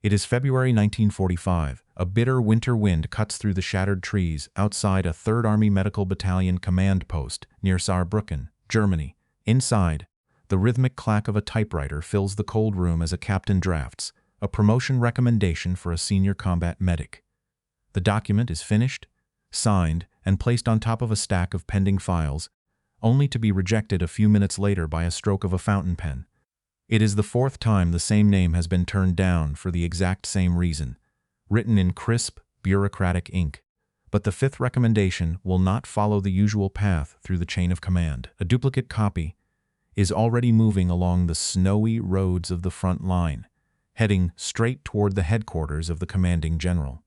It is February 1945. A bitter winter wind cuts through the shattered trees outside a 3rd Army Medical Battalion command post near Saarbrücken, Germany. Inside, the rhythmic clack of a typewriter fills the cold room as a captain drafts a promotion recommendation for a senior combat medic. The document is finished, signed, and placed on top of a stack of pending files, only to be rejected a few minutes later by a stroke of a fountain pen. It is the 4th time the same name has been turned down for the exact same reason, written in crisp, bureaucratic ink. But the 5th recommendation will not follow the usual path through the chain of command. A duplicate copy is already moving along the snowy roads of the front line, heading straight toward the headquarters of the commanding general.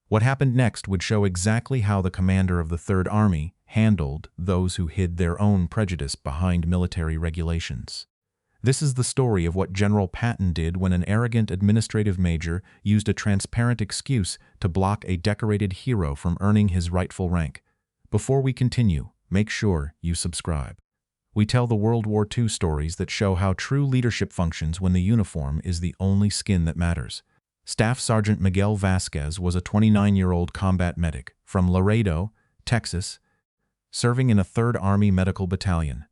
What happened next would show exactly how the commander of the 3rd Army handled those who hid their own prejudice behind military regulations. This is the story of what General Patton did when an arrogant administrative major used a transparent excuse to block a decorated hero from earning his rightful rank. Before we continue, make sure you subscribe. We tell the World War II stories that show how true leadership functions when the uniform is the only skin that matters. Staff Sergeant Miguel Vasquez was a 29-year-old combat medic from Laredo, Texas, serving in a 3rd Army Medical Battalion.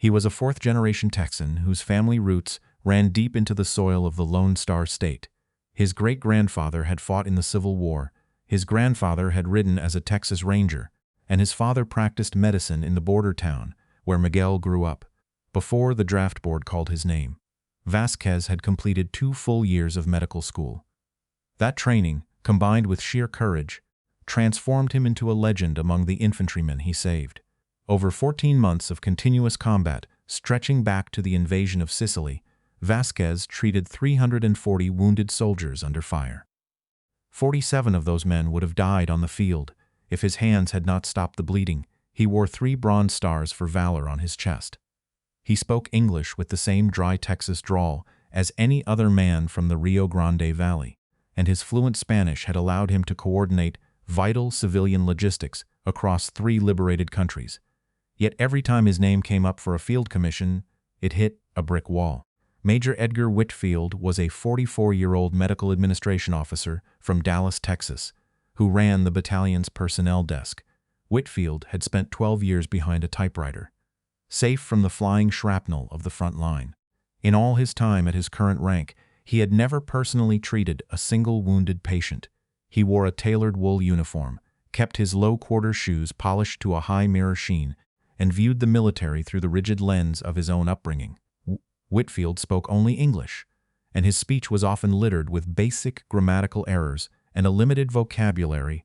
He was a 4th-generation Texan whose family roots ran deep into the soil of the Lone Star State. His great-grandfather had fought in the Civil War, his grandfather had ridden as a Texas Ranger, and his father practiced medicine in the border town where Miguel grew up. Before the draft board called his name, Vasquez had completed 2 full years of medical school. That training, combined with sheer courage, transformed him into a legend among the infantrymen he saved. Over 14 months of continuous combat, stretching back to the invasion of Sicily, Vasquez treated 340 wounded soldiers under fire. 47 of those men would have died on the field if his hands had not stopped the bleeding. He wore 3 bronze stars for valor on his chest. He spoke English with the same dry Texas drawl as any other man from the Rio Grande Valley, and his fluent Spanish had allowed him to coordinate vital civilian logistics across 3 liberated countries. Yet every time his name came up for a field commission, it hit a brick wall. Major Edgar Whitfield was a 44-year-old medical administration officer from Dallas, Texas, who ran the battalion's personnel desk. Whitfield had spent 12 years behind a typewriter, safe from the flying shrapnel of the front line. In all his time at his current rank, he had never personally treated a single wounded patient. He wore a tailored wool uniform, kept his low-quarter shoes polished to a high mirror sheen, and viewed the military through the rigid lens of his own upbringing. Whitfield spoke only English, and his speech was often littered with basic grammatical errors and a limited vocabulary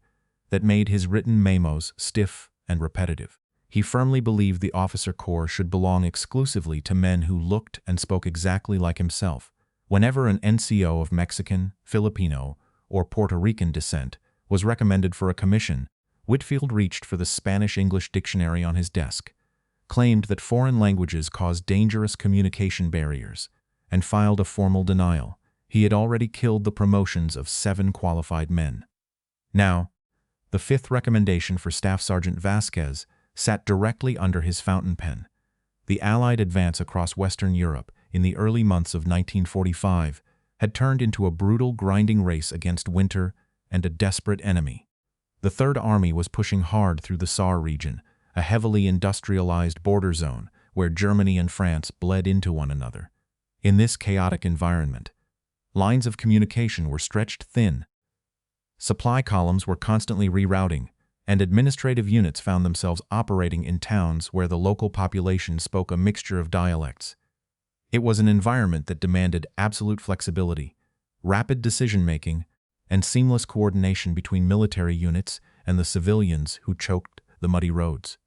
that made his written memos stiff and repetitive. He firmly believed the officer corps should belong exclusively to men who looked and spoke exactly like himself. Whenever an NCO of Mexican, Filipino, or Puerto Rican descent was recommended for a commission, Whitfield reached for the Spanish-English dictionary on his desk, claimed that foreign languages caused dangerous communication barriers, and filed a formal denial. He had already killed the promotions of 7 qualified men. Now, the 5th recommendation for Staff Sergeant Vasquez sat directly under his fountain pen. The Allied advance across Western Europe in the early months of 1945 had turned into a brutal grinding race against winter and a desperate enemy. The 3rd Army was pushing hard through the Saar region, a heavily industrialized border zone where Germany and France bled into one another. In this chaotic environment, lines of communication were stretched thin. Supply columns were constantly rerouting, and administrative units found themselves operating in towns where the local population spoke a mixture of dialects. It was an environment that demanded absolute flexibility, rapid decision-making, and seamless coordination between military units and the civilians who choked the muddy roads.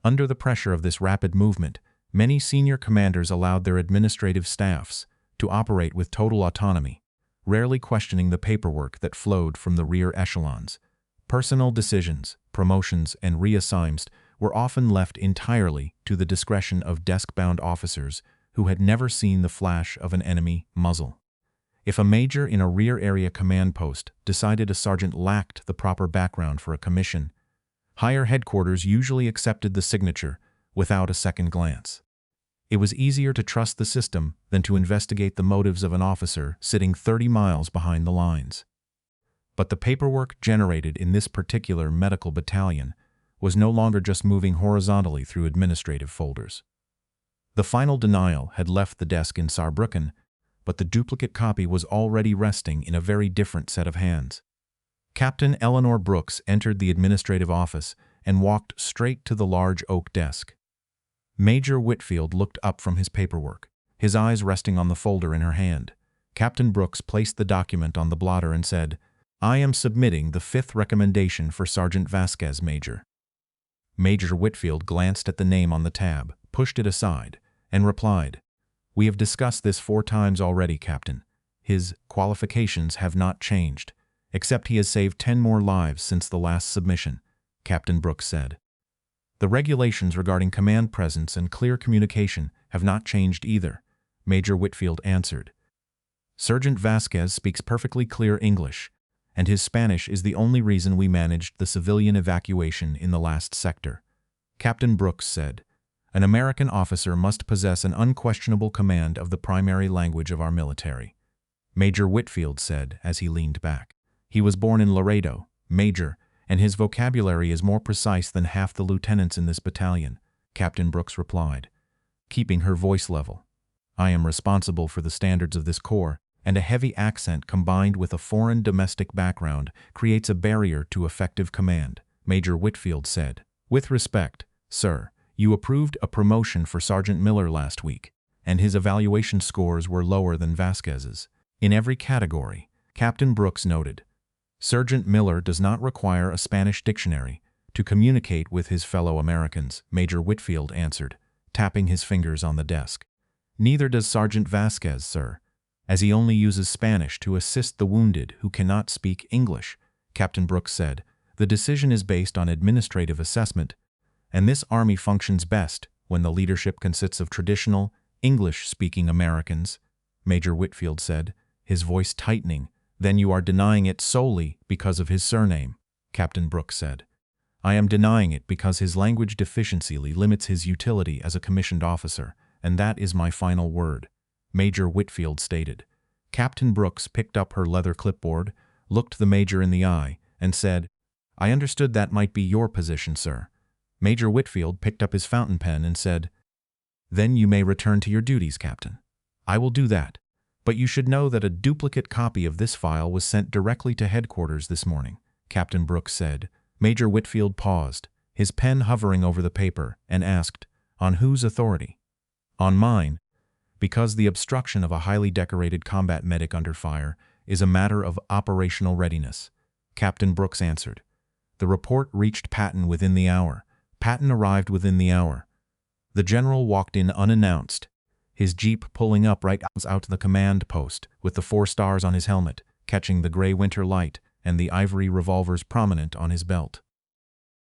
Under the pressure of this rapid movement, many senior commanders allowed their administrative staffs to operate with total autonomy, rarely questioning the paperwork that flowed from the rear echelons. Personal decisions, promotions, and reassigns were often left entirely to the discretion of desk-bound officers who had never seen the flash of an enemy muzzle. If a major in a rear area command post decided a sergeant lacked the proper background for a commission, higher headquarters usually accepted the signature without a second glance. It was easier to trust the system than to investigate the motives of an officer sitting 30 miles behind the lines. But the paperwork generated in this particular medical battalion was no longer just moving horizontally through administrative folders. The final denial had left the desk in Saarbrücken, but the duplicate copy was already resting in a very different set of hands. Captain Eleanor Brooks entered the administrative office and walked straight to the large oak desk. Major Whitfield looked up from his paperwork, his eyes resting on the folder in her hand. Captain Brooks placed the document on the blotter and said, "I am submitting the 5th recommendation for Sergeant Vasquez, Major." Major Whitfield glanced at the name on the tab, pushed it aside, and replied, "We have discussed this 4 times already, Captain. His qualifications have not changed, except he has saved 10 more lives since the last submission," Captain Brooks said. "The regulations regarding command presence and clear communication have not changed either," Major Whitfield answered. "Sergeant Vasquez speaks perfectly clear English, and his Spanish is the only reason we managed the civilian evacuation in the last sector," Captain Brooks said. "An American officer must possess an unquestionable command of the primary language of our military," Major Whitfield said as he leaned back. "He was born in Laredo, Major, and his vocabulary is more precise than half the lieutenants in this battalion," Captain Brooks replied, keeping her voice level. "I am responsible for the standards of this corps, and a heavy accent combined with a foreign domestic background creates a barrier to effective command," Major Whitfield said. "With respect, sir, you approved a promotion for Sergeant Miller last week, and his evaluation scores were lower than Vasquez's. In every category," Captain Brooks noted. "Sergeant Miller does not require a Spanish dictionary to communicate with his fellow Americans," Major Whitfield answered, tapping his fingers on the desk. "Neither does Sergeant Vasquez, sir, as he only uses Spanish to assist the wounded who cannot speak English," Captain Brooks said. "The decision is based on administrative assessment, and this Army functions best when the leadership consists of traditional, English-speaking Americans," Major Whitfield said, his voice tightening. "Then you are denying it solely because of his surname," Captain Brooks said. "I am denying it because his language deficiency limits his utility as a commissioned officer, and that is my final word," Major Whitfield stated. Captain Brooks picked up her leather clipboard, looked the Major in the eye, and said, "I understood that might be your position, sir." Major Whitfield picked up his fountain pen and said, "Then you may return to your duties, Captain. I will do that. But you should know that a duplicate copy of this file was sent directly to headquarters this morning," Captain Brooks said. Major Whitfield paused, his pen hovering over the paper, and asked, "On whose authority?" "On mine, because the obstruction of a highly decorated combat medic under fire is a matter of operational readiness," Captain Brooks answered. "The report reached Patton within the hour. Patton arrived within the hour." The general walked in unannounced, his jeep pulling up right out to the command post with the 4 stars on his helmet, catching the gray winter light and the ivory revolvers prominent on his belt.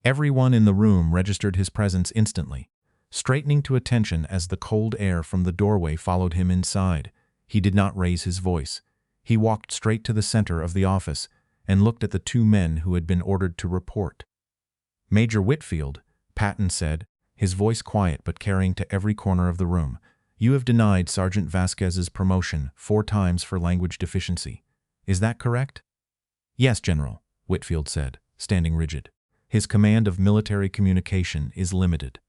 Everyone in the room registered his presence instantly, straightening to attention as the cold air from the doorway followed him inside. He did not raise his voice. He walked straight to the center of the office and looked at the 2 men who had been ordered to report. "Major Whitfield," Patton said, his voice quiet but carrying to every corner of the room, "you have denied Sergeant Vasquez's promotion 4 times for language deficiency. Is that correct?" "Yes, General," Whitfield said, standing rigid. "His command of military communication is limited."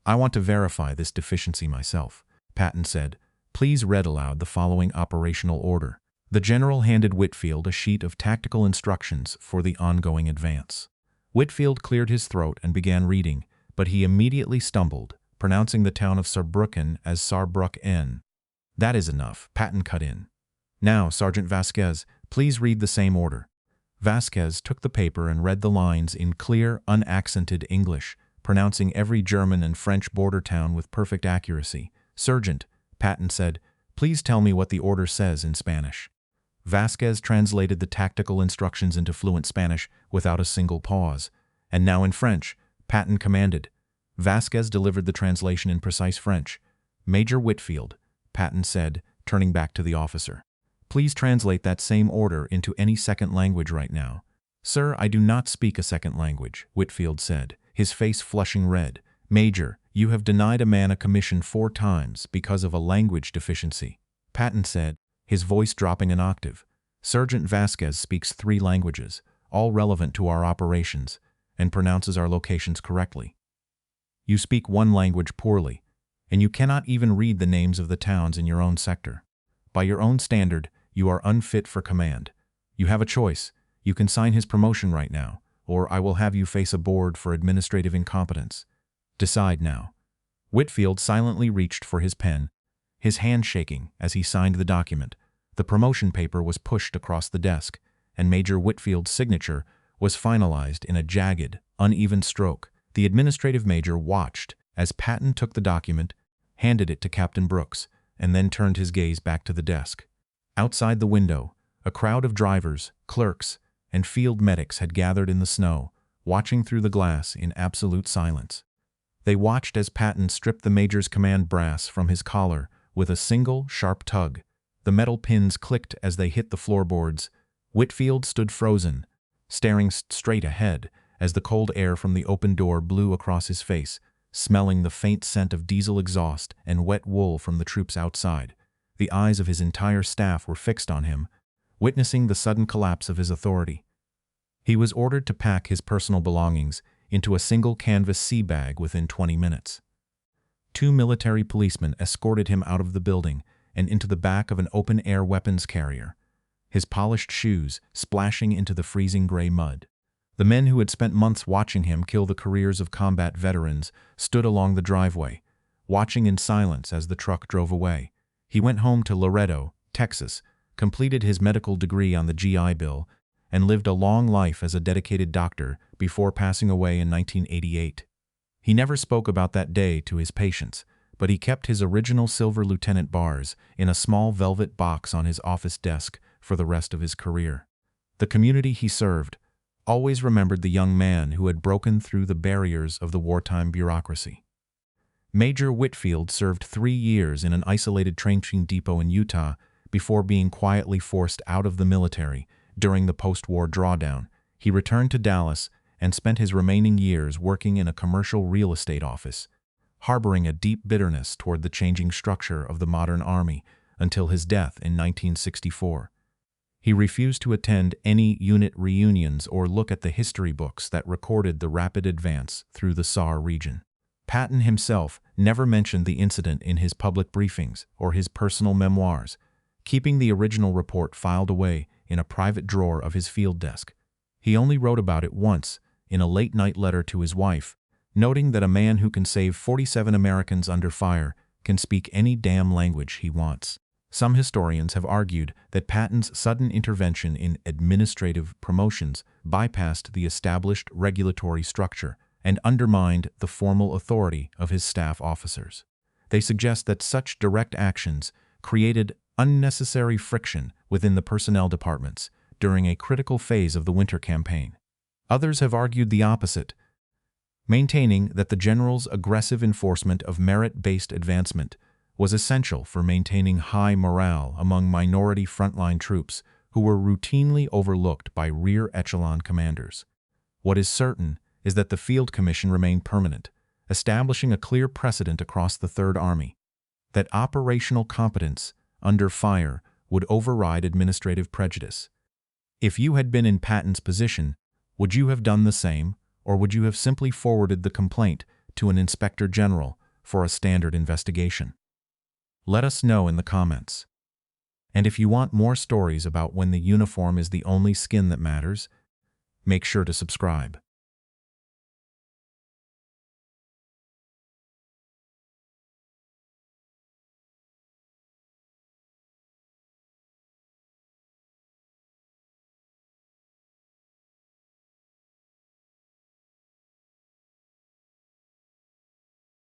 "I want to verify this deficiency myself," Patton said. "Please read aloud the following operational order." The general handed Whitfield a sheet of tactical instructions for the ongoing advance. Whitfield cleared his throat and began reading, but he immediately stumbled, pronouncing the town of Saarbrücken as Saarbrücken. "That is enough," Patton cut in. "Now, Sergeant Vasquez, please read the same order." Vasquez took the paper and read the lines in clear, unaccented English, pronouncing every German and French border town with perfect accuracy. "Sergeant," Patton said, "please tell me what the order says in Spanish." Vasquez translated the tactical instructions into fluent Spanish without a single pause. "And now in French," Patton commanded. Vasquez delivered the translation in precise French. "Major Whitfield," Patton said, turning back to the officer, "please translate that same order into any second language right now." "Sir, I do not speak a second language," Whitfield said, his face flushing red. "Major, "You have denied a man a commission 4 times because of a language deficiency," Patton said, his voice dropping an octave. "Sergeant Vasquez speaks 3 languages, all relevant to our operations, and pronounces our locations correctly. You speak 1 language poorly, and you cannot even read the names of the towns in your own sector. By your own standard, you are unfit for command. You have a choice. You can sign his promotion right now, or I will have you face a board for administrative incompetence. Decide now." Whitfield silently reached for his pen, his hand shaking as he signed the document. The promotion paper was pushed across the desk, and Major Whitfield's signature was finalized in a jagged, uneven stroke. The administrative major watched as Patton took the document, handed it to Captain Brooks, and then turned his gaze back to the desk. Outside the window, a crowd of drivers, clerks, and field medics had gathered in the snow, watching through the glass in absolute silence. They watched as Patton stripped the major's command brass from his collar with a single, sharp tug. The metal pins clicked as they hit the floorboards. Whitfield stood frozen, staring straight ahead as the cold air from the open door blew across his face, smelling the faint scent of diesel exhaust and wet wool from the troops outside. The eyes of his entire staff were fixed on him, witnessing the sudden collapse of his authority. He was ordered to pack his personal belongings into a single canvas sea bag within 20 minutes. 2 military policemen escorted him out of the building and into the back of an open-air weapons carrier, his polished shoes splashing into the freezing gray mud. The men who had spent months watching him kill the careers of combat veterans stood along the driveway, watching in silence as the truck drove away. He went home to Laredo, Texas, completed his medical degree on the GI Bill, and lived a long life as a dedicated doctor before passing away in 1988. He never spoke about that day to his patients, but he kept his original silver lieutenant bars in a small velvet box on his office desk for the rest of his career. The community he served always remembered the young man who had broken through the barriers of the wartime bureaucracy. Major Whitfield served 3 years in an isolated training depot in Utah before being quietly forced out of the military during the post-war drawdown. He returned to Dallas and spent his remaining years working in a commercial real estate office, harboring a deep bitterness toward the changing structure of the modern army until his death in 1964. He refused to attend any unit reunions or look at the history books that recorded the rapid advance through the Saar region. Patton himself never mentioned the incident in his public briefings or his personal memoirs, keeping the original report filed away in a private drawer of his field desk. He only wrote about it once in a late-night letter to his wife, noting that a man who can save 47 Americans under fire can speak any damn language he wants. Some historians have argued that Patton's sudden intervention in administrative promotions bypassed the established regulatory structure and undermined the formal authority of his staff officers. They suggest that such direct actions created unnecessary friction within the personnel departments during a critical phase of the winter campaign. Others have argued the opposite, maintaining that the general's aggressive enforcement of merit-based advancement was essential for maintaining high morale among minority frontline troops who were routinely overlooked by rear-echelon commanders. What is certain is that the Field Commission remained permanent, establishing a clear precedent across the Third Army that operational competence under fire would override administrative prejudice. If you had been in Patton's position, would you have done the same, or would you have simply forwarded the complaint to an inspector general for a standard investigation? Let us know in the comments. And if you want more stories about when the uniform is the only skin that matters, make sure to subscribe.